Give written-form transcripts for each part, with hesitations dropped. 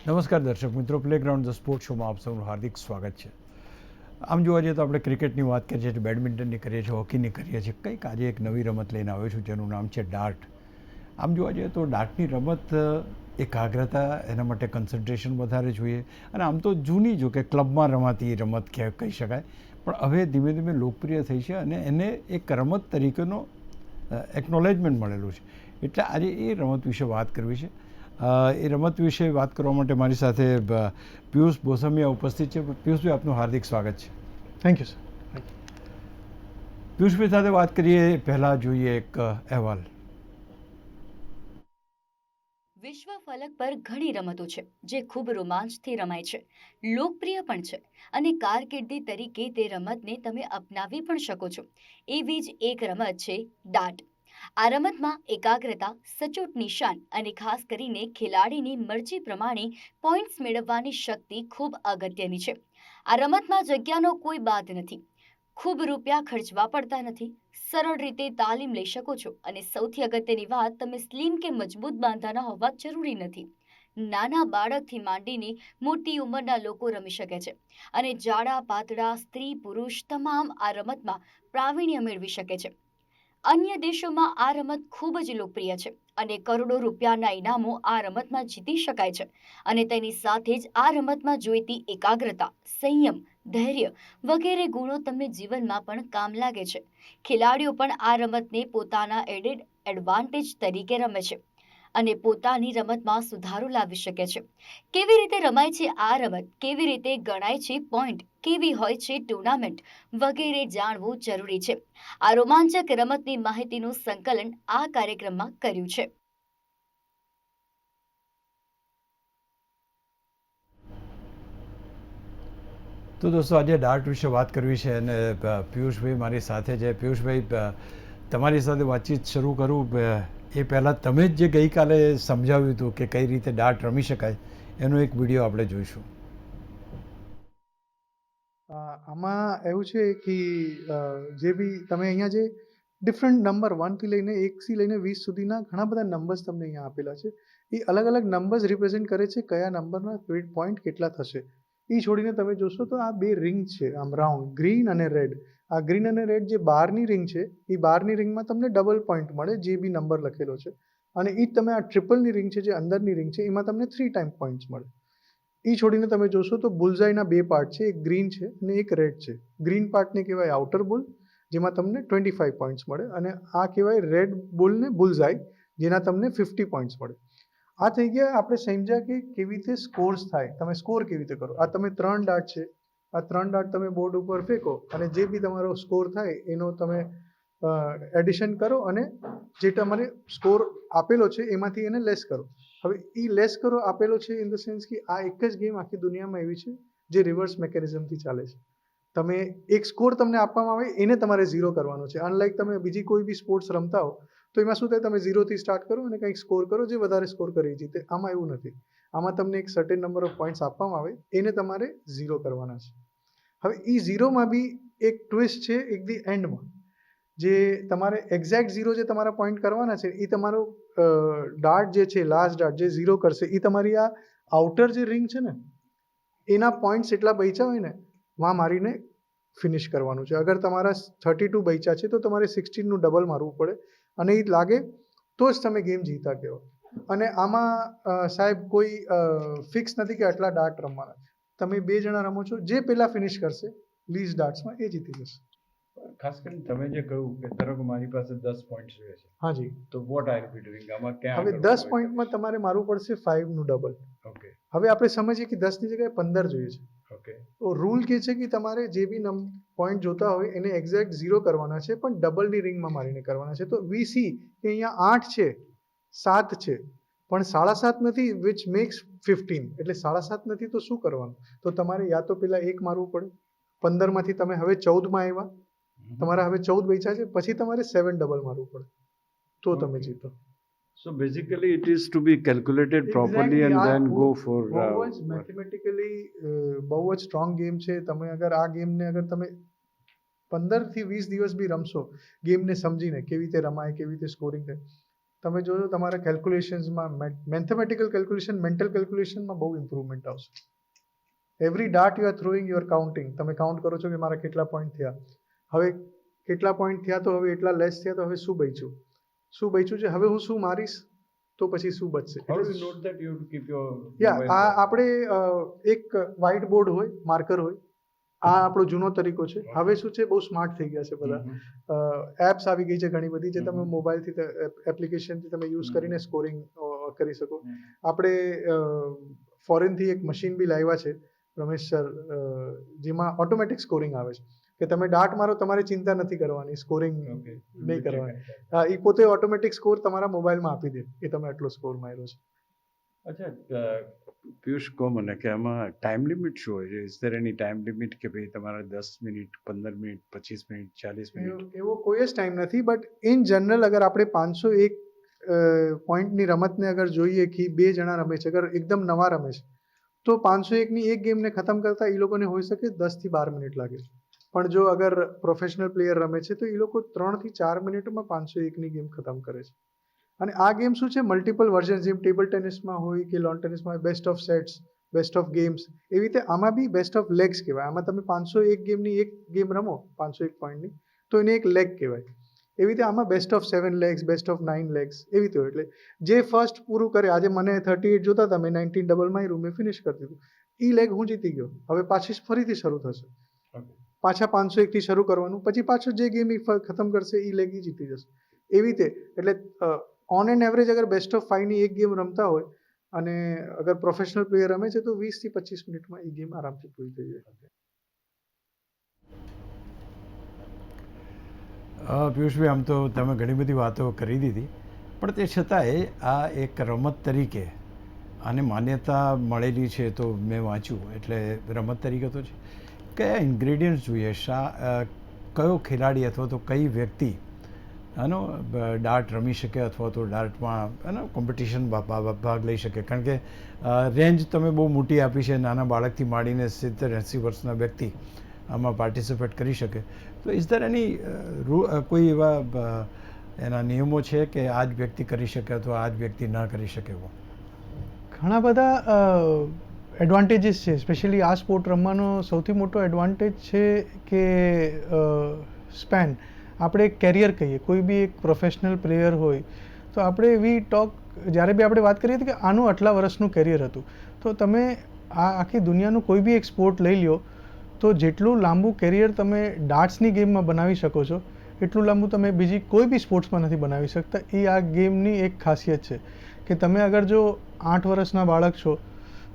નમસ્કાર દર્શક મિત્રો, પ્લેગ્રાઉન્ડ ધ સ્પોર્ટ શોમાં આપ સૌનું હાર્દિક સ્વાગત છે. આમ જોવા જઈએ તો આપણે ક્રિકેટની વાત કરીએ છીએ, બેડમિન્ટનની કરીએ છીએ, હોકીની કરીએ છીએ. કંઈક આજે એક નવી રમત લઈને આવ્યો છું જેનું નામ છે ડાર્ટ. આમ જોવા જઈએ તો ડાર્ટની રમત એકાગ્રતા, એના માટે કન્સન્ટ્રેશન વધારે જોઈએ અને આમ તો જૂની જો કે ક્લબમાં રમાતી રમત કહી શકાય, પણ હવે ધીમે ધીમે લોકપ્રિય થઈ છે અને એને એક રમત તરીકેનો એકનોલેજમેન્ટ મળેલું છે. એટલે આજે એ રમત વિશે વાત કરવી છે. એ રમત વિશે વાત કરવા માટે મારી સાથે પિયુષ બોસમિયા ઉપસ્થિત છે. પિયુષભાઈ, આપનું હાર્દિક સ્વાગત છે. Thank you sir. પિયુષભાઈ સાથે વાત કરીએ પહેલાં જોઈએ એક અહેવાલ. વિશ્વ ફલક પર ઘણી રમતો છે જે ખૂબ રોમાંચથી રમાય છે, લોકપ્રિય પણ છે અને કારકિર્દી તરીકે તે રમતને તમે અપનાવી પણ શકો છો. એવી જ એક રમત છે ડાર્ટ. આ રમતમાં એકાગ્રતા, સચોટ નિશાન અને ખાસ કરીને ખેલાડીની મરજી પ્રમાણે પોઈન્ટ્સ મેળવવાની શક્તિ ખૂબ અગત્યની છે. આ રમતમાં જગ્યાનો કોઈ બાદ નથી. ખૂબ રૂપિયા ખર્ચવા પડતા નથી. સરળ રીતે તાલીમ લઈ શકો છો અને સૌથી અગત્યની વાત, તમે સ્લિમ કે મજબૂત બાંધાના હોવા જરૂરી નથી. નાના બાળકથી માંડીને મોટી ઉંમરના લોકો રમી શકે છે અને જાડા પાતળા સ્ત્રી પુરુષ તમામ આ રમતમાં પ્રાવીણ્ય મેળવી શકે છે. અન્ય દેશોમાં આ રમત ખૂબ જ લોકપ્રિય છે અને કરોડો રૂપિયાના ઇનામો આ રમતમાં જીતી શકાય છે. અને તેની સાથે જ આ રમતમાં જોઈતી એકાગ્રતા, સંયમ, ધૈર્ય વગેરે ગુણો તમને જીવનમાં પણ કામ લાગે છે. ખેલાડીઓ પણ આ રમતને પોતાના એડેડ એડવાન્ટેજ તરીકે રમે છે અને પોતાની રમતમાં સુધારો લાવી શકે છે. કેવી રીતે રમાય છે આ રમત, કેવી રીતે ગણાય છે પોઈન્ટ, કેવી હોય છે ટુર્નામેન્ટ વગેરે જાણવું જરૂરી છે. આ રોમાંચક રમતની માહિતીનું સંકલન આ કાર્યક્રમમાં કર્યું છે. તો દોસ્તો, આજે ડાર્ટ વિશે વાત કરવી છે અને પિયુષભાઈ મારી સાથે છે. પિયુષભાઈ, તમારી સાથે વાતચીત શરૂ કરું એ પહેલાં તમે જ જે ગઈકાલે સમજાવ્યું હતું કે કઈ રીતે ડાર્ટ રમી શકાય, એનો એક વિડીયો આપણે જોઈશું. આમાં એવું છે કે જે બી તમે અહીંયા જે ડિફરન્ટ નંબર 1 થી લઈને 1 થી લઈને 20 સુધીના ઘણા બધા નંબર્સ તમને અહીંયા આપેલા છે. એ અલગ અલગ નંબર્સ રિપ્રેઝેન્ટ કરે છે કયા નંબરના પોઈન્ટ કેટલા થશે. એ છોડીને તમે જોશો તો આ બે રિંગ છે, આમ રાઉન્ડ, ગ્રીન અને રેડ. આ ગ્રીન અને રેડ જે બારની રિંગ છે, એ બારની રિંગમાં તમને ડબલ પોઈન્ટ મળે જે બી નંબર લખેલો છે. અને એ જ તમે આ ટ્રિપલની રિંગ છે, જે અંદરની રિંગ છે, એમાં તમને 3 ટાઈમ પોઈન્ટ્સ મળે. એ છોડીને તમે જોશો તો બુલઝાઈના બે પાર્ટ છે, એક ગ્રીન છે અને એક રેડ છે. ગ્રીન પાર્ટને કહેવાય આઉટર બુલ, જેમાં તમને 25 પોઈન્ટ્સ મળે, અને આ કહેવાય રેડ બુલને બુલઝાઈ, જેના તમને 50 પોઈન્ટ્સ મળે. આ થઈ ગયા, આપણે સમજ્યા કે કેવી રીતે સ્કોર્સ થાય, તમે સ્કોર કેવી રીતે કરો. આ તમે 3 ડાર્ટ છે, આ 3 ડાર્ટ તમે બોર્ડ ઉપર ફેંકો અને જે બી તમારો સ્કોર થાય એનો તમે એડિશન કરો અને જે તમારે સ્કોર આપેલો છે એમાંથી એને લેસ કરો. હવે એ લેસ કરો આપેલો છે ઇન ધ સેન્સ કે આ એક જ ગેમ આખી દુનિયામાં એવી છે જે રિવર્સ મેકેનિઝમથી ચાલે છે. તમે એક સ્કોર તમને આપવામાં આવે એને તમારે 0 કરવાનો છે. અનલાઇક તમે બીજી કોઈ બી સ્પોર્ટ્સ રમતા હો તો એમાં શું થાય, તમે 0થી સ્ટાર્ટ કરો અને કંઈક સ્કોર કરો, જે વધારે સ્કોર કરી જીતે. આમાં એવું નથી. આમાં તમને એક સર્ટેન નંબર ઓફ પોઈન્ટ્સ આપવામાં આવે, એને તમારે 0 કરવાના છે. હવે એ 0માં બી એક ટ્વિસ્ટ છે એક ધી એન્ડમાં, જે તમારે એક્ઝેક્ટ 0 જે તમારા પોઈન્ટ કરવાના છે, એ તમારો ડાર્ટ જે છે, લાસ્ટ ડાર્ટ જે 0 કરશે, એ તમારી આ આઉટર જે રિંગ છે ને એના પોઈન્ટ્સ એટલા બચ્યા હોય ને વાં મારીને ફિનિશ કરવાનું છે. અગર તમારા 32 બચ્યા છે તો તમારે 16નું ડબલ મારવું પડે, અને એ લાગે તો જ તમે ગેમ જીતા કહેવાય. અને આમાં સાહેબ કોઈ ફિક્સ નથી કે આટલા ડાર્ટ રમવાના. તમે 2 જણા રમો છો, જે પહેલા ફિનિશ કરશે લીસ્ટ ડાર્ટ્સમાં એ જીતી જશે. ખાસ કરીને તમે જે કહ્યું કે ધારો કે મારી પાસે 10 પોઈન્ટ જોઈએ છે, હાજી. તો વોટ આઈ બી ડુઇંગ, આમાં ક્યાં હવે 10 પોઈન્ટમાં તમારે મારવું પડશે 5નું ડબલ. ઓકે. હવે આપણે સમજીએ કે 10ની જગ્યાએ 15 જોઈએ છે. ઓકે. તો રૂલ કહે છે કે તમારે જે બી પોઈન્ટ જોતા હોય એને એક્ઝેક્ટ 0 કરવાના છે, પણ ડબલની રિંગમાં મારીને કરવાના છે. તો વી સી કે અહીંયા 8 છે, 7 છે, પણ 7.5 નથી, વિચ મેક્સ 15. એટલે 7.5 નથી તો શું કરવાનું? તો તમારે યા તો પેલા 1 મારવું પડે, 15માંથી તમે હવે 14માં આવ્યા, તમારા હવે 14 બચ્યા છે, પછી તમારે 7 ડબલ મારવું પડે, તો તમે જીતો. So basically, it is to be calculated properly and then go for. બહુ જ મેથેમેટિકલી બહુ જ સ્ટ્રોંગ ગેમ છે. તમે અગર આ ગેમને અગર તમે 15 થી 20 દિવસ બી રમશો, ગેમને સમજીને કેવી રીતે રમાય, કેવી રીતે સ્કોરિંગ થાય, તમે જોજો તમારા કેલ્ક્યુલેશન્સમાં મેથેમેટિકલ કેલ્ક્યુલેશન મેન્ટલ કેલ્ક્યુલેશનમાં બહુ ઇમ્પ્રુવમેન્ટ આવશે. Every dart you are throwing you are counting. તમે કાઉન્ટ કરો છો કે મારા કેટલા પોઈન્ટ થયા, હવે કેટલા પોઈન્ટ થયા તો હવે એટલા લેસ થયા તો હવે શું બચ્યું છે, હવે હું શું મારીશ તો પછી શું બચશે. How do you note that? You have to keep your યા આ આપણે એક વ્હાઇટ બોર્ડ હોય, માર્કર હોય, આ આપણો જૂનો તરીકો છે. હવે શું છે, બહુ સ્માર્ટ થઈ ગયા છે બધા. એપ્સ આવી ગઈ છે ઘણી બધી જે તમે મોબાઈલથી એપ્લિકેશનથી તમે યુઝ કરીને સ્કોરિંગ કરી શકો. આપણે ફોરેનથી એક મશીન બી લાવ્યા છે રમેશ સર, જેમાં ઓટોમેટિક સ્કોરિંગ આવે છે કે તમે ડાર્ટ મારો તમારે ચિંતા નથી કરવાની, સ્કોરિંગ નહીં કરવાની. એ પોતે ઓટોમેટિક સ્કોર તમારા મોબાઈલમાં આપી દે કે તમે આટલો સ્કોર માર્યો છે. અચ્છા, પિયુષ કહો મને કે આમાં ટાઈમ લિમિટ શું હોય છે? Is there any time limit કે ભાઈ તમારે 10 મિનિટ, 15 મિનિટ, 25 મિનિટ, 40 મિનિટ? એવો કોઈ જ ટાઈમ નથી, બટ ઇન જનરલ અગર આપણે 501 પોઈન્ટની રમતને અગર જોઈએ કે 2 જણા રમે છે, અગર એકદમ નવા રમે છે તો 501ની એક ગેમને ખતમ કરતા એ લોકોને હોઈ શકે 10 થી 12 મિનિટ લાગે. પણ જો અગર પ્રોફેશનલ પ્લેયર રમે છે તો એ લોકો 3 થી 4 મિનિટમાં 501ની ગેમ ખતમ કરે છે. અને આ ગેમ શું છે, મલ્ટિપલ વર્ઝન, જેમ ટેબલ ટેનિસમાં હોય કે લોન ટેનિસમાં હોય, best of sets, best of games, એવી રીતે આમાં બી બેસ્ટ ઓફ લેગ્સ કહેવાય. આમાં તમે 501 ગેમની એક ગેમ રમો 501 પોઈન્ટની તો એને એક લેગ કહેવાય. એવી રીતે આમાં best of 7 legs, best of 9 legs એવી રીતે હોય. એટલે જે ફર્સ્ટ પૂરું કરે, આજે મને 38 જોતા હતા, મેં 19 ડબલ માર્યું, મેં ફિનિશ કરી દીધું, એ લેગ હું જીતી ગયો. હવે પાછી ફરીથી શરૂ થશે, પાછા 501થી શરૂ કરવાનું, પછી પાછો જે ગેમ એ ખતમ કરશે એ લેગ એ જીતી જશે. એવી રીતે એટલે ઓન એન એવરેજ અગર બેસ્ટ ઓફ 5ની એક ગેમ રમતા હોય અને અગર પ્રોફેશનલ પ્લેયર રમે છે તો 20 થી 25 મિનિટમાં એ ગેમ આરામથી પૂરી થઈ જાય. પિયુષભાઈ, આમ તો તમે ઘણી બધી વાતો કરી દીધી, પણ તે છતાંય આ એક રમત તરીકે આને માન્યતા મળેલી છે તો મેં વાંચ્યું, એટલે રમત તરીકે તો છે. કયા ઇન્ગ્રેડિયન્ટ્સ જોઈએ, કયો ખેલાડી અથવા તો કઈ વ્યક્તિ આનો ડાર્ટ રમી શકે અથવા તો ડાર્ટમાં આનો કોમ્પિટિશન ભાગ લઈ શકે? કારણ કે રેન્જ તમે બહુ મોટી આપી છે, નાના બાળકથી માંડીને 70-80 વર્ષના વ્યક્તિ આમાં પાર્ટિસિપેટ કરી શકે. તો ઇઝ ધેર એની કોઈ એવા એના નિયમો છે કે આ જ વ્યક્તિ કરી શકે અથવા આ જ વ્યક્તિ ના કરી શકે? એવો ઘણા બધા એડવાન્ટેજીસ છે. સ્પેશિયલી આ સ્પોર્ટ રમવાનો સૌથી મોટો એડવાન્ટેજ છે કે સ્પેન, આપણે કેરિયર કહીએ. કોઈ બી એક પ્રોફેશનલ પ્લેયર હોય તો આપણે જ્યારે બી આપણે વાત કરીએ કે આનું આટલા વર્ષનું કેરિયર હતું, તો તમે આ આખી દુનિયાનું કોઈ બી એક સ્પોર્ટ લઈ લ્યો તો જેટલું લાંબુ કેરિયર તમે ડાર્ટ્સની ગેમમાં બનાવી શકો છો એટલું લાંબુ તમે બીજી કોઈ બી સ્પોર્ટ્સમાં નથી બનાવી શકતા. એ આ ગેમની એક ખાસિયત છે કે તમે અગર જો 8 વર્ષના બાળક છો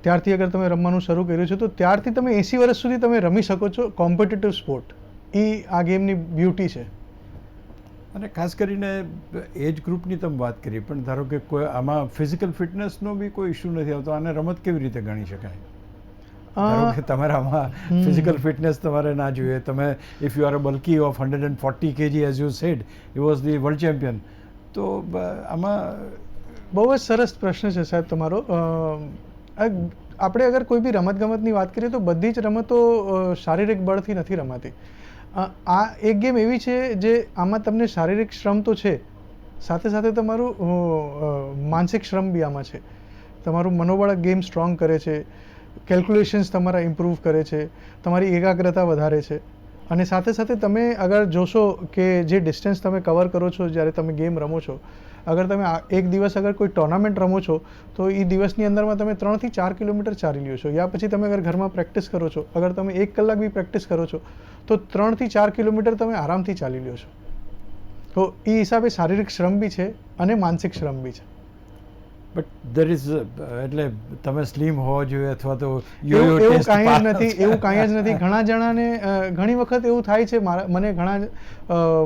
ત્યારથી અગર તમે રમવાનું શરૂ કર્યું છે તો ત્યારથી તમે 80 વર્ષ સુધી તમે રમી શકો છો કોમ્પિટિટિવ સ્પોર્ટ. એ આ ગેમની બ્યુટી છે. અને ખાસ કરીને એજ ગ્રુપની તમે વાત કરી, પણ ધારો કે કોઈ આમાં ફિઝિકલ ફિટનેસનો બી કોઈ ઇશ્યુ નથી આવતો, આને રમત કેવી રીતે ગણી શકાય? ધારો કે તમારામાં ફિઝિકલ ફિટનેસ તમારે ના જોઈએ, તમે if you are a bulky of 140 kg as you sad, he was the world champion, તો આમાં બહુ જ સરસ પ્રશ્ન છે સાહેબ તમારો. આપણે અગર કોઈ બી રમતગમતની વાત કરીએ તો બધી જ રમતો શારીરિક બળથી નથી રમાતી. આ એક ગેમ એવી છે જે આમાં તમને શારીરિક શ્રમ તો છે, સાથે સાથે તમારું માનસિક શ્રમ બી આમાં છે. તમારું મનોબળ ગેમ સ્ટ્રોંગ કરે છે, કેલ્ક્યુલેશન્સ તમારા ઇમ્પ્રૂવ કરે છે, તમારી એકાગ્રતા વધારે છે. અને સાથે સાથે તમે અગર જોશો કે જે ડિસ્ટન્સ તમે કવર કરો છો જ્યારે તમે ગેમ રમો છો, અગર તમે એક દિવસ અગર કોઈ ટુર્નામેન્ટ રમો છો તો એ દિવસની અંદરમાં તમે 3 થી 4 કિલોમીટર ચાલી લ્યો છો. યા પછી તમે અગર ઘરમાં પ્રેક્ટિસ કરો છો, અગર તમે 1 કલાક બી પ્રેક્ટિસ કરો છો તો 3 થી 4 કિલોમીટર તમે આરામથી ચાલી લ્યો છો. તો એ હિસાબે શારીરિક શ્રમ બી છે અને માનસિક શ્રમ બી છે. બટ ધેર ઇઝ, એટલે તમે સ્લિમ હોવા જોઈએ અથવા તો એવું કાંઈ જ નથી, એવું કાંઈ જ નથી. ઘણા જણાને ઘણી વખત એવું થાય છે, મને ઘણા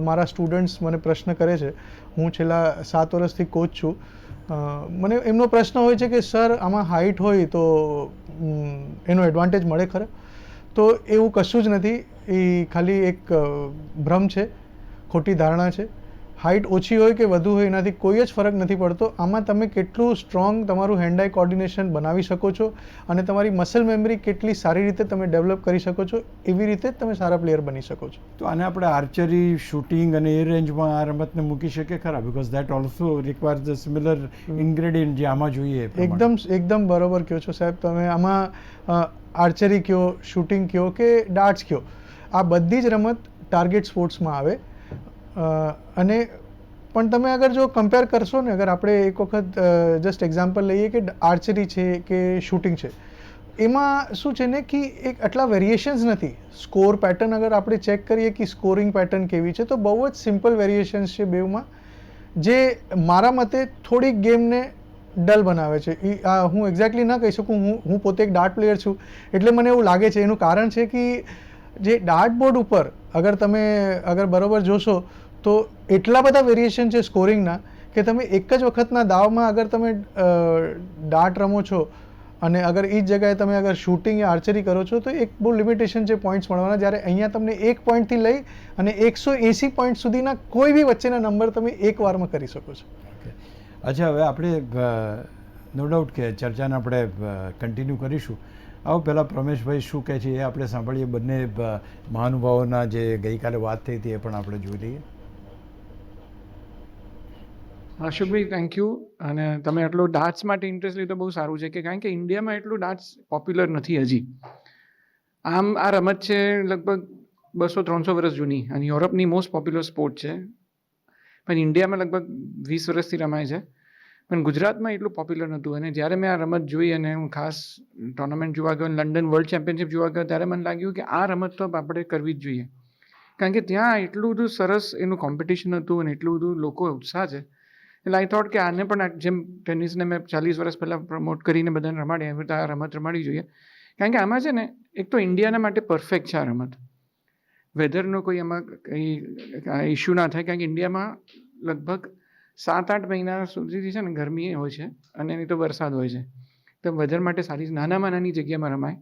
મારા સ્ટુડન્ટ્સ મને પ્રશ્ન કરે છે. હું છેલ્લા 7 વર્ષથી કોચ છું. મને એમનો પ્રશ્ન હોય છે કે સર આમાં હાઇટ હોય તો એનો એડવાન્ટેજ મળે ખરો? તો એવું કશું જ નથી. એ ખાલી એક ભ્રમ છે, ખોટી ધારણા છે હાઇટ ઓછી હોય કે વધુ હોય એનાથી કોઈ જ ફરક નથી પડતો. આમાં તમે કેટલું સ્ટ્રોંગ તમારું હેન્ડ આઈ કોર્ડિનેશન બનાવી શકો છો અને તમારી મસલ મેમરી કેટલી સારી રીતે તમે ડેવલપ કરી શકો છો, એવી રીતે જ તમે સારા પ્લેયર બની શકો છો. તો આને આપણે આર્ચરી, શૂટિંગ અને એ રેન્જમાં આ રમતને મૂકી શકીએ ખરા? Because that also requires the similar ingredient જે આમાં જોઈએ એ પ્રમાણે. એકદમ બરોબર કહો છો સાહેબ તમે. આમાં આર્ચરી કહો, શૂટિંગ કહો કે ડાર્ટ્સ કહો, આ બધી જ રમત ટાર્ગેટ સ્પોર્ટ્સમાં આવે. અને પણ તમે અગર જો કમ્પેર કરશો ને, અગર આપણે એક વખત જસ્ટ એક્ઝામ્પલ લઈએ કે આર્ચરી છે કે શૂટિંગ છે, એમાં શું છે ને કે એક આટલા વેરિએશન્સ નથી. સ્કોર પેટર્ન અગર આપણે ચેક કરીએ કે સ્કોરિંગ પેટર્ન કેવી છે, તો બહુ જ સિમ્પલ વેરિએશન્સ છે બેઉમાં, જે મારા મતે થોડીક ગેમને ડલ બનાવે છે. હું એક્ઝેક્ટલી ના કહી શકું, હું પોતે એક ડાર્ટ પ્લેયર છું એટલે મને એવું લાગે છે. એનું કારણ છે કે જે ડાર્ટ બોર્ડ ઉપર અગર બરોબર જોશો તો એટલા બધા વેરિએશન છે સ્કોરિંગના કે તમે એક જ વખતના દાવમાં અગર તમે ડાર્ટ રમો છો અને અગર એ જ જગ્યાએ તમે અગર શૂટિંગ યા આર્ચરી કરો છો તો એક બહુ લિમિટેશન છે પોઈન્ટ્સ મળવાના. જ્યારે અહીંયા તમને 1 પોઈન્ટથી લઈ અને 180 પોઈન્ટ સુધીના કોઈ બી વચ્ચેના નંબર તમે એક વારમાં કરી શકો છો. અચ્છા, હવે આપણે નો ડાઉટ કે ચર્ચાને આપણે કન્ટિન્યુ કરીશું. આવો પહેલાં પ્રમેશભાઈ શું કહે છે એ આપણે સાંભળીએ. બંને મહાનુભાવોના જે ગઈકાલે વાત થઈ હતી એ પણ આપણે જોઈ લઈએ. અશોકભાઈ, થેન્ક યુ. અને તમે આટલો ડાર્ટ્સ માટે ઇન્ટરેસ્ટ લીધો બહુ સારું છે, કે કારણ કે ઇન્ડિયામાં એટલું ડાર્ટ્સ પોપ્યુલર નથી હજી. આમ આ રમત છે લગભગ 200-300 વર્ષ જૂની અને યુરોપની મોસ્ટ પોપ્યુલર સ્પોર્ટ છે, પણ ઇન્ડિયામાં લગભગ 20 વર્ષથી રમાય છે. પણ ગુજરાતમાં એટલું પોપ્યુલર નહોતું. અને જ્યારે મેં આ રમત જોઈ અને હું ખાસ ટુર્નામેન્ટ જોવા ગયો, લંડન વર્લ્ડ ચેમ્પિયનશિપ જોવા ગયો, ત્યારે મને લાગ્યું કે આ રમત તો આપણે કરવી જ જોઈએ. કારણ કે ત્યાં એટલું બધું સરસ એનું કોમ્પિટિશન હતું અને એટલું બધું લોકો ઉત્સાહ છે. એટલે આઈ થોટ કે આને પણ જેમ ટેનિસને મેં 40 વર્ષ પહેલાં પ્રમોટ કરીને બધાને રમાડી, એવી રીતે આ રમત રમાડવી જોઈએ. કારણ કે આમાં છે ને, એક તો ઇન્ડિયાના માટે પરફેક્ટ છે આ રમત. વેધરનો કોઈ એમાં કંઈ ઇશ્યુ ના થાય, કારણ કે ઇન્ડિયામાં લગભગ 7-8 મહિના સુધી છે ને ગરમી હોય છે અને નહીં તો વરસાદ હોય છે. તો વેધર માટે સારી, નાનામાં નાની જગ્યામાં રમાય.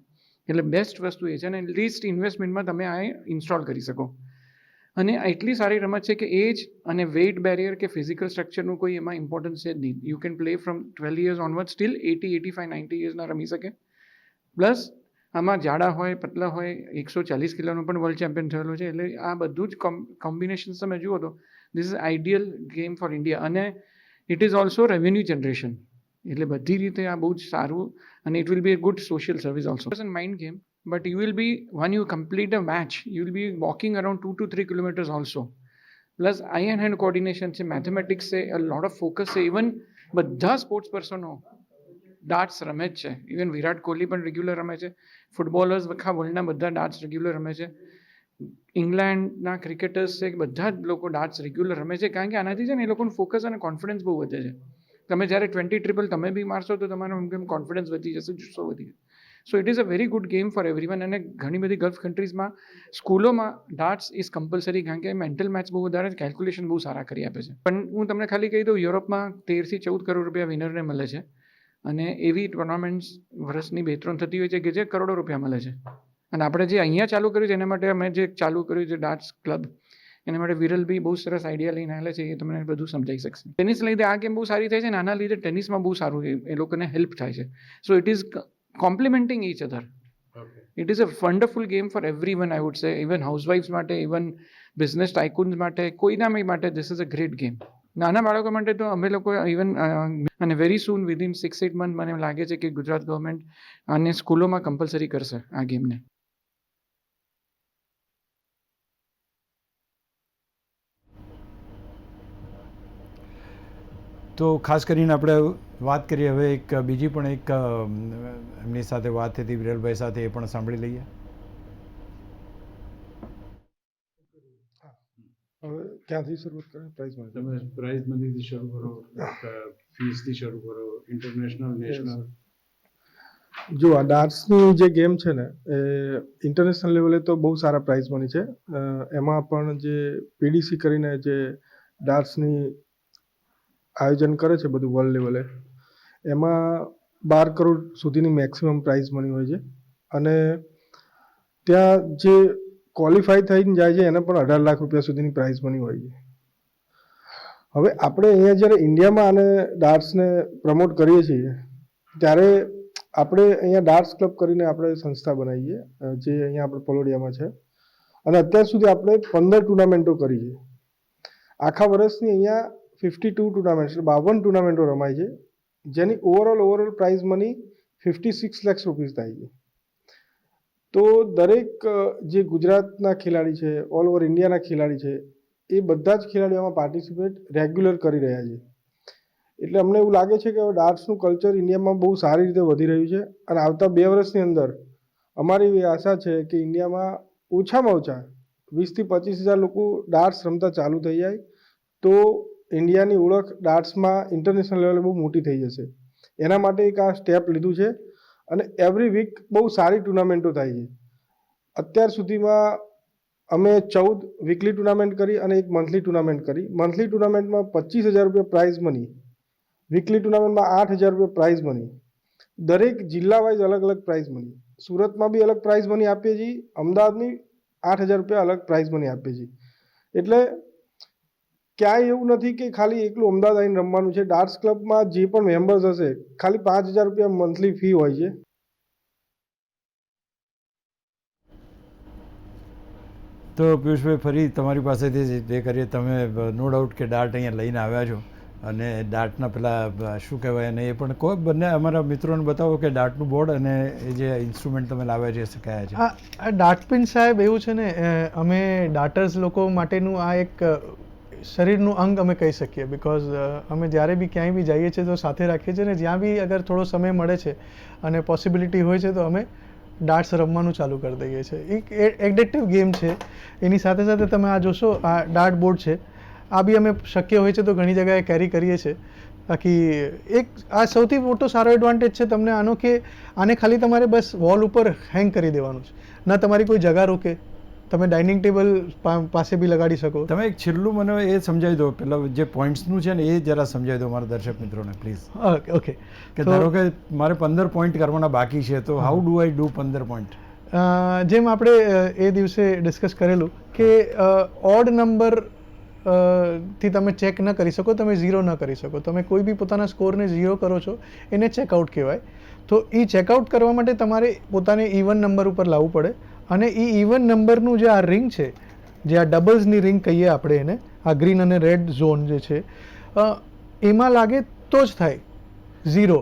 એટલે બેસ્ટ વસ્તુ એ છે અને લીસ્ટ ઇન્વેસ્ટમેન્ટમાં તમે આ ઇન્સ્ટોલ કરી શકો. અને એટલી સારી રમત છે કે એજ અને વેઇટ બેરિયર કે ફિઝિકલ સ્ટ્રક્ચરનું કોઈ એમાં ઇમ્પોર્ટન્સ છે જ નહીં. You can play from 12 years onward, steel 80, 85, 90 યર્સના રમી શકે. પ્લસ આમાં જાડા હોય, પતલા હોય, 140 કિલોનો પણ વર્લ્ડ ચેમ્પિયન થયેલો છે. એટલે આ બધું જ કોમ્બિનેશન તમે જુઓ તો this is ideal game for India. અને it is also revenue generation. એટલે બધી રીતે આ બહુ જ સારું, અને it will be a good social service also. It's an mind game, but you will be, when you complete a match, you will be walking around 2 to 3 kilometers also. Plus eye and hand coordination છે, mathematics છે, a lot of focus છે. Even બધા sports પર્સનો ડાર્ટ્સ રમે જ છે. Even Virat Kohli પણ regular રમે છે. ફૂટબોલર્સ આખા વર્લ્ડના બધા ડાર્ટ્સ રેગ્યુલર રમે છે. ઇંગ્લેન્ડના ક્રિકેટર્સ છે, બધા જ લોકો ડાર્ટ્સ રેગ્યુલર રમે છે. કારણ કે આનાથી છે ને એ લોકોનું ફોકસ અને કોન્ફિડન્સ બહુ વધે છે. તમે જ્યારે 20 ટ્રિપલ તમે બી મારશો તો તમારો એમ કોન્ફિડન્સ વધી જશે, જુસ્સો વધી જશે. સો it is a very good game for everyone. અને ઘણી બધી ગલ્ફ કન્ટ્રીઝમાં સ્કૂલોમાં ડાર્ટ્સ ઇઝ કમ્પલસરી, કારણ કે મેન્ટલ મેથ્સ બહુ વધારે, કેલ્ક્યુલેશન બહુ સારા કરી આપે છે. પણ હું તમને ખાલી કહી દઉં, યુરોપમાં 13 થી 14 કરોડ રૂપિયા વિનરને મળે છે. અને એવી ટુર્નામેન્ટ્સ વર્ષની 2-3 થતી હોય છે કે જે કરોડો રૂપિયા મળે છે. અને આપણે જે અહીંયા ચાલુ કર્યું છે એના માટે અમે જે ચાલુ કર્યું છે ડાર્ટ્સ ક્લબ, એના માટે વિરલ બી બહુ સરસ આઈડિયા લઈને આવેલા છે. એ તમને બધું સમજાઈ શકશે. ટેનિસ લીધે આ ગેમ બહુ સારી થાય છે અને આના લીધે ટેનિસમાં બહુ સારું એ લોકોને હેલ્પ થાય છે. So it is complimenting each other. It is a wonderful game for everyone, I would say. Even હાઉસવાઇફ્સ માટે, ઇવન બિઝનેસ ટાઇકુન્સ માટે, કોઈના માટે this is a great game. નાના બાળકો માટે તો અમે લોકો ઇવન, અને વેરી સૂન વિધિન 6-8 મંથ મને લાગે છે કે ગુજરાત ગવર્મેન્ટ આને સ્કૂલોમાં કમ્પલસરી કરશે આ ગેમને. તો ખાસ કરીને આપણે વાત કરીએ હવે એક બીજી પણ એક એમની સાથે વાત થઈ હતી વિરલભાઈ સાથે, એ પણ સાંભળી લઈએ. હવે ક્યાંથી શરૂઆત કરે? પ્રાઇઝ તમે પ્રાઇઝ મનીથી શરૂ કરો, ફીસથી શરૂ કરો, ઇન્ટરનેશનલ, નેશનલ. જો આ ડાર્ટ્સની જે ગેમ છે ને, એ ઇન્ટરનેશનલ લેવલે તો બહુ સારા પ્રાઇઝ મની છે. એમાં પણ જે પીડીસી કરીને જે ડાર્ટ્સની આયોજન કરે છે બધું વર્લ્ડ લેવલે, એમાં 12 કરોડ સુધીની મેક્સિમમ પ્રાઇઝ મની હોય છે. અને ત્યાં જે ક્વોલિફાય થઈને જાય છે એને પણ 18 લાખ રૂપિયા સુધીની પ્રાઇઝ મની હોય છે. હવે આપણે અહીંયા જ્યારે ઇન્ડિયામાં આને ડાર્ટ્સને પ્રમોટ કરીએ છીએ ત્યારે આપણે અહીંયા ડાર્ટ્સ ક્લબ કરીને આપણે સંસ્થા બનાવીએ જે અહીંયા આપણે પલોડિયામાં છે અને અત્યાર સુધી આપણે 15 ટુર્નામેન્ટો કરી છે. આખા વર્ષની અહીંયા 52 ટુર્નામેન્ટ એટલે 52 ટુર્નામેન્ટો રમાય છે જેની overall prize money 56 lakh rupees થાય છે. તો દરેક જે ગુજરાતના ખેલાડી છે ઓલ ઓવર ઇન્ડિયાના ખેલાડી છે એ બધા જ ખેલાડીઓમાં પાર્ટિસિપેટ રેગ્યુલર કરી રહ્યા છે. એટલે અમને એવું લાગે છે કે હવે ડાર્ટ્સનું કલ્ચર ઇન્ડિયામાં બહુ સારી રીતે વધી રહ્યું છે અને આવતા 2 વર્ષની અંદર અમારી એવી આશા છે કે ઇન્ડિયામાં ઓછામાં ઓછા 20 થી 25,000 લોકો ડાર્ટ્સ રમતા ચાલુ થઈ જાય તો ઇન્ડિયાની ઓળખ ડાર્ટ્સમાં ઇન્ટરનેશનલ લેવલે બહુ મોટી થઈ જશે. એના માટે એક આ સ્ટેપ લીધું છે અને એવરી વીક બહુ સારી ટુર્નામેન્ટો થાય છે. અત્યાર સુધીમાં અમે 14 વીકલી ટુર્નામેન્ટ કરી અને એક મંથલી ટુર્નામેન્ટ કરી. મંથલી ટુર્નામેન્ટમાં 25,000 રૂપિયા પ્રાઇઝ મની, વીકલી ટુર્નામેન્ટમાં 8,000 રૂપિયા પ્રાઇઝ મની, દરેક જિલ્લા વાઇઝ અલગ અલગ પ્રાઇઝ મની. સુરતમાં બી અલગ પ્રાઇઝ મની આપીએ છીએ, અમદાવાદની 8,000 રૂપિયા અલગ પ્રાઇઝ મની આપીએ છીએ. એટલે ક્યાંય એવું નથી કે ખાલી એકલું અમદાવાદ આવીને રમવાનું છે. ડાર્ટ્સ ક્લબમાં જે પણ મેમ્બર્સ હશે ખાલી 5,000 રૂપિયા મંથલી ફી હોય છે. તો પિયુષભાઈ ફરી તમારી પાસેથી જે કરીએ, તમે નો ડાઉટ કે ડાર્ટ અહીંયા લઈને આવ્યા છો અને ડાર્ટના પેલા શું કહેવાય અને એ પણ કોઈ બંને અમારા મિત્રોને બતાવો કે ડાર્ટનું બોર્ડ અને એ જે ઇન્સ્ટ્રુમેન્ટ તમે લાવ્યા છે એ કયા છે. આ ડાર્ટપિન સાહેબ એવું છે ને, અમે ડાર્ટર્સ લોકો માટેનું આ એક શરીરનું અંગ અમે કહી શકીએ. બિકોઝ અમે જ્યારે બી ક્યાંય બી જઈએ છીએ તો સાથે રાખીએ છીએ ને જ્યાં બી અગર થોડો સમય મળે છે અને પોસિબિલિટી હોય છે તો અમે ડાર્ટ્સ રમવાનું ચાલુ કરી દઈએ છીએ. એક એડિક્ટિવ ગેમ છે. એની સાથે સાથે તમે આ જોશો, આ ડાર્ટ બોર્ડ છે, આ બી અમે શક્ય હોય છે તો ઘણી જગ્યાએ કેરી કરીએ છીએ. બાકી એક આ સૌથી મોટો સારો એડવાન્ટેજ છે તમને આનો કે આને ખાલી તમારે બસ વોલ ઉપર હેંગ કરી દેવાનું છે. ના તમારી કોઈ જગા રોકે, તમે ડાઇનિંગ ટેબલ પાસે બી લગાડી શકો. તમે એક છેલ્લું મને એ સમજાવી દો, પેલા જે પોઈન્ટ્સનું છે ને એ જરા સમજાવી દો મારા દર્શક મિત્રોને પ્લીઝ. ઓકે, કે ધારો કે મારે 15 પોઈન્ટ કરવાના બાકી છે તો how do I do 15 point? જેમ આપણે એ દિવસે ડિસ્કસ કરેલું કે ઓડ નંબર થી તમે ચેક ન કરી શકો, તમે 0 ન કરી શકો. તમે કોઈ બી પોતાના સ્કોરને 0 કરો છો એને ચેકઆઉટ કહેવાય. તો એ ચેકઆઉટ કરવા માટે તમારે પોતાને ઇવન નંબર ઉપર લાવવું પડે અને એ ઇવન નંબરનું જે આ રિંગ છે, જે આ ડબલ્સની રિંગ કહીએ આપણે એને, આ ગ્રીન અને રેડ ઝોન જે છે એમાં લાગે તો જ થાય 0,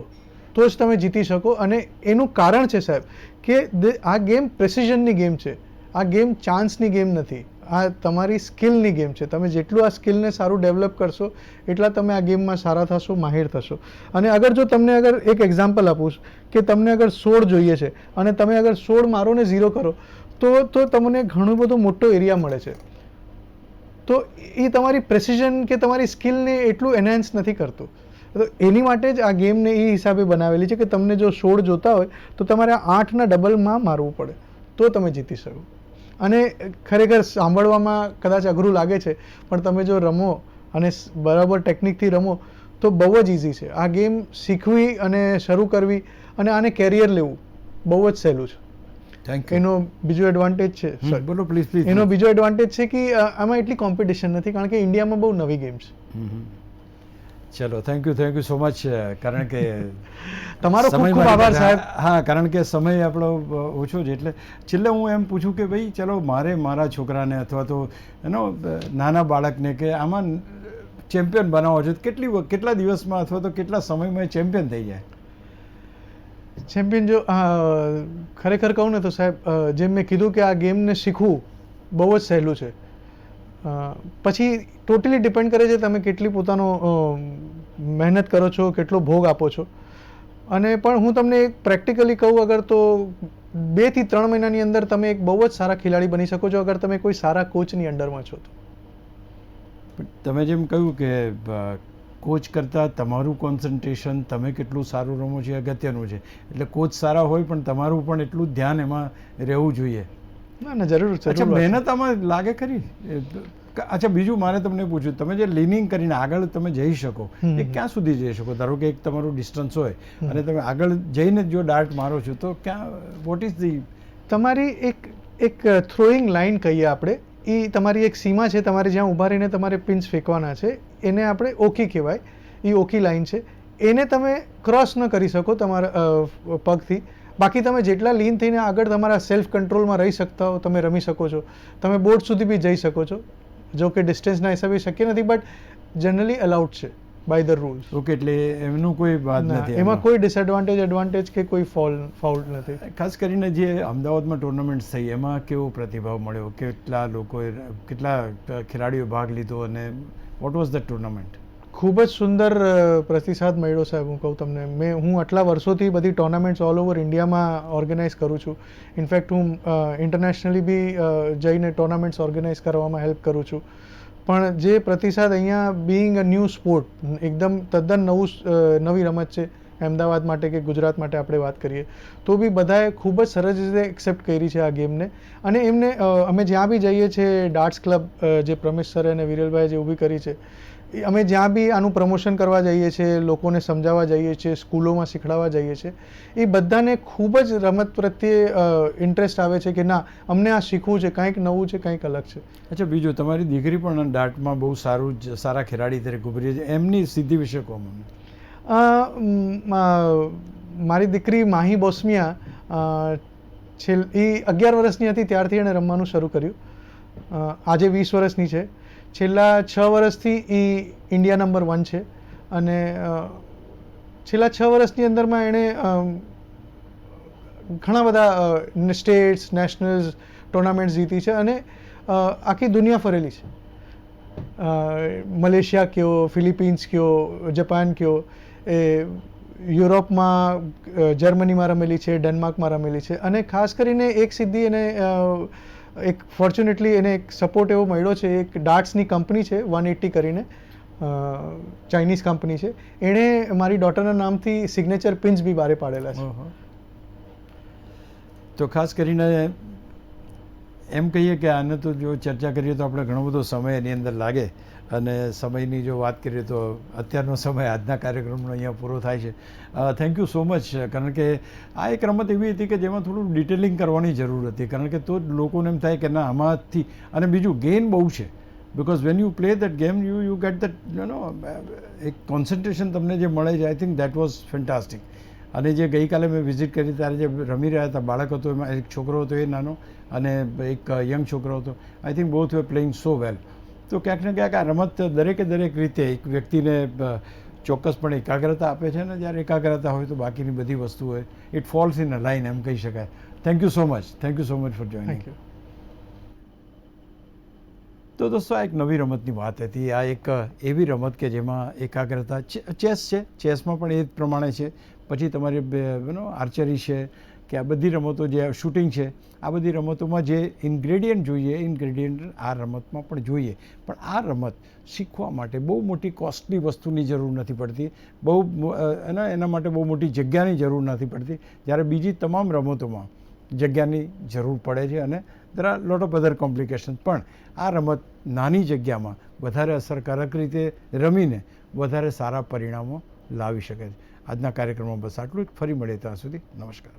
તો જ તમે જીતી શકો. અને એનું કારણ છે સાહેબ કે આ ગેમ પ્રેસિઝનની ગેમ છે. આ ગેમ ચાન્સની ગેમ નથી, આ તમારી સ્કિલની ગેમ છે. તમે જેટલું આ સ્કિલને સારું ડેવલપ કરશો એટલા તમે આ ગેમમાં સારા થશો, માહિર થશો. અને અગર જો તમને અગર એક એક્ઝામ્પલ આપું કે તમને અગર 16 જોઈએ છે અને તમે અગર 16 મારો ને 0 કરો તો તમને ઘણો બધો મોટો એરિયા મળે છે. તો એ તમારી પ્રેસિઝન કે તમારી સ્કિલને એટલું એનહાન્સ નથી કરતું. તો એની માટે જ આ ગેમને એ હિસાબે બનાવેલી છે કે તમને જો 16 જોતા હોય તો તમારે 8ના ડબલમાં મારવું પડે તો તમે જીતી શકો. અને ખરેખર સાંભળવામાં કદાચ અઘરું લાગે છે પણ તમે જો રમો અને બરાબર ટેકનિકથી રમો તો બહુ જ ઇઝી છે. આ ગેમ શીખવી અને શરૂ કરવી અને આને કેરિયર લેવું બહુ જ સહેલું છે. Thank you. એનો બીજો એડવાન્ટેજ છે સર, બોલો પ્લીઝ પ્લીઝ. એનો બીજો એડવાન્ટેજ છે કે આમાં એટલી કોમ્પિટિશન નથી કારણ કે ઇન્ડિયામાં બહુ નવી ગેમ છે. ચલો, થેન્ક યુ સો મચ. કારણ કે તમારો ખૂબ સમય ખૂબ મારી આભાર પાસે- સાહેબ. હા, કારણ કે સમય આપણો ઓછો છે એટલે છેલ્લે હું એમ પૂછું કે ભાઈ ચલો મારે મારા છોકરાને અથવા તો નાના બાળકને કે આમાં ચેમ્પિયન બનાવો છે, કેટલા દિવસમાં અથવા તો કેટલા સમયમાં ચેમ્પિયન થઈ જાય? ચેમ્પિયન જો ખરેખર કહું ને તો સાહેબ, જેમ મેં કીધું કે આ ગેમને શીખવું બહુ જ સહેલું છે. પછી ટોટલી ડિપેન્ડ કરે છે તમે કેટલી પોતાનો મહેનત કરો છો, કેટલો ભોગ આપો છો. અને પણ હું તમને એક પ્રેક્ટિકલી કહું અગર તો 2 થી 3 મહિનાની અંદર તમે એક બહુ જ સારા ખેલાડી બની શકો છો અગર તમે કોઈ સારા કોચની અંડરમાં છો તો. તમે જેમ કહ્યું કે કોચ કરતાં તમારું કોન્સન્ટ્રેશન, તમે કેટલું સારું રમો છો એ અગત્યનું છે. એટલે કોચ સારા હોય પણ તમારું પણ એટલું જ ધ્યાન એમાં રહેવું જોઈએ. ના ના, જરૂર અચ્છા, જરૂર. મહેનત આમાં લાગે ખરી? અચ્છા, બીજું મારે તમને પૂછ્યું, તમે જે લીનિંગ કરીને આગળ તમે જઈ શકો એ ક્યાં સુધી જઈ શકો? ધારો કે એક તમારું ડિસ્ટન્સ હોય અને તમે આગળ જઈને જો ડાર્ટ મારો છો તો ક્યાં, વોટ ઇઝ ધી? તમારી એક થ્રોઈંગ લાઇન કહીએ આપણે, એ તમારી એક સીમા છે. તમારે જ્યાં ઊભા રહીને તમારે પિન્સ ફેંકવાના છે એને આપણે ઓકી કહેવાય, એ ઓકી લાઈન છે, એને તમે ક્રોસ ન કરી શકો તમારા પગથી. બાકી તમે જેટલા લીન થઈને આગળ તમારા સેલ્ફ કંટ્રોલમાં રહી શકતા હો તમે રમી શકો છો, તમે બોર્ડ સુધી બી જઈ શકો છો. જો કે ડિસ્ટન્સના હિસાબે શક્ય નથી, બટ જનરલી અલાઉડ છે બાય ધ રૂલ્સ. ઓકે, એટલે એમનું કોઈ વાત નથી એમાં કોઈ ડિસએડવાન્ટેજ એડવાન્ટેજ કે કોઈ ફોલ્ટ નથી. ખાસ કરીને જે અમદાવાદમાં ટુર્નામેન્ટ થઈ એમાં કેવો પ્રતિભાવ મળ્યો, કેટલા લોકોએ, કેટલા ખેલાડીઓ ભાગ લીધો અને વોટ વોઝ ધ ટુર્નામેન્ટ? ખૂબ જ સુંદર પ્રતિસાદ મળ્યો સાહેબ. હું કહું તમને, હું આટલા વર્ષોથી બધી ટુર્નામેન્ટ્સ ઓલ ઓવર ઇન્ડિયામાં ઓર્ગેનાઇઝ કરું છું. ઇનફેક્ટ હું ઇન્ટરનેશનલી બી જઈને ટુર્નામેન્ટ્સ ઓર્ગેનાઇઝ કરવામાં હેલ્પ કરું છું. પણ જે પ્રતિસાદ અહીંયા બિંગ અ ન્યૂ સ્પોર્ટ, એકદમ તદ્દન નવી રમત છે અમદાવાદ માટે કે ગુજરાત માટે આપણે વાત કરીએ તો બી બધાએ ખૂબ જ સરસ રીતે એક્સેપ્ટ કરી છે આ ગેમને. અને એમને અમે જ્યાં બી જઈએ છીએ, ડાર્ટ્સ ક્લબ જે પ્રમેશ સર અને વિરેલભાઈએ જે ઊભી કરી છે, અમે જ્યાં બી આનું પ્રમોશન કરવા જઈએ છીએ, લોકોને સમજાવવા જઈએ છીએ, સ્કૂલોમાં શીખડાવવા જઈએ છીએ, એ બધાને ખૂબ જ રમત પ્રત્યે ઇન્ટરેસ્ટ આવે છે કે ના, અમને આ શીખવું છે, કંઈક નવું છે, કંઈક અલગ છે. અચ્છા, બીજું તમારી દીકરી પણ ડાર્ટમાં બહુ સારા ખેલાડી તરીકે ઉભરી છે, એમની સિદ્ધિ વિશે કહો મને. મારી દીકરી માહી બોસ્મિયા એ 11 વર્ષની હતી ત્યારથી એણે રમવાનું શરૂ કર્યું. આજે 20 વર્ષની છે. છેલ્લા 6 વર્ષથી એ ઇન્ડિયા નંબર 1 છે. અને છેલ્લા 6 વર્ષની અંદરમાં એણે ઘણા બધા સ્ટેટ્સ, નેશનલ્સ ટુર્નામેન્ટ્સ જીતી છે અને આખી દુનિયા ફરેલી છે. મલેશિયા કયો, ફિલિપિન્સ કયો, જપાન કયો, એ યુરોપમાં, જર્મનીમાં રમેલી છે, ડેનમાર્કમાં રમેલી છે. અને ખાસ કરીને એક સિદ્ધિ એને એક ફોર્ચ્યુનેટલી એને એક સપોર્ટ એવો મળ્યો છે. એક ડાર્ટ્સની કંપની છે 180 કરીને, ચાઇનીઝ કંપની છે, એણે મારી ડોટરના નામથી સિગ્નેચર પિન્સ બી બહાર પાડેલા છે. તો ખાસ કરીને એમ કહીએ કે આને તો જો ચર્ચા કરીએ તો આપણે ઘણો બધો સમય એની અંદર લાગે, અને સમયની જો વાત કરીએ તો અત્યારનો સમય આજના કાર્યક્રમનો અહીંયા પૂરો થાય છે. થેન્ક યુ સો મચ, કારણ કે આ એક રમત એવી હતી કે જેમાં થોડું ડિટેલિંગ કરવાની જરૂર હતી, કારણ કે તો જ લોકોને એમ થાય કે ના આમાંથી, અને બીજું ગેઇન બહુ છે, because when you play that game you get that એક કોન્સન્ટ્રેશન તમને જે મળે છે, I think that was fantastic. અને જે ગઈકાલે મેં વિઝિટ કરી ત્યારે જે રમી રહ્યા હતા બાળક હતો, એમાં એક છોકરો હતો એ નાનો અને એક યંગ છોકરો હતો. I think both were playing so well. તો ક્યાંક ને ક્યાંક આ રમત દરેકે દરેક રીતે એક વ્યક્તિને ચોક્કસપણે એકાગ્રતા આપે છે, અને જ્યારે એકાગ્રતા હોય તો બાકીની બધી વસ્તુઓ it falls in a line, એમ કહી શકાય. Thank you so much, thank you so much for joining. Thank you. તો દોસ્તો, આ એક નવી રમતની વાત હતી. આ એક એવી રમત કે જેમાં એકાગ્રતા, ચેસ છે, ચેસમાં પણ એ જ પ્રમાણે છે. પછી તમારી આર્ચરી છે કે આ બધી રમતો, જે શૂટિંગ છે, આ બધી રમતોમાં જે ઇન્ગ્રેડિયન્ટ જોઈએ, ઇન્ગ્રેડિયન્ટ આ રમતમાં પણ જોઈએ. પણ આ રમત શીખવા માટે બહુ મોટી કોસ્ટલી વસ્તુની જરૂર નથી પડતી, એના માટે બહુ મોટી જગ્યાની જરૂર નથી પડતી, જ્યારે બીજી તમામ રમતોમાં જગ્યાની જરૂર પડે છે અને there are lot of other complications. પણ આ રમત નાની જગ્યામાં વધારે અસરકારક રીતે રમીને વધારે સારા પરિણામો લાવી શકે છે. આજના કાર્યક્રમમાં બસ આટલું જ. ફરી મળીએ ત્યાં સુધી નમસ્કાર.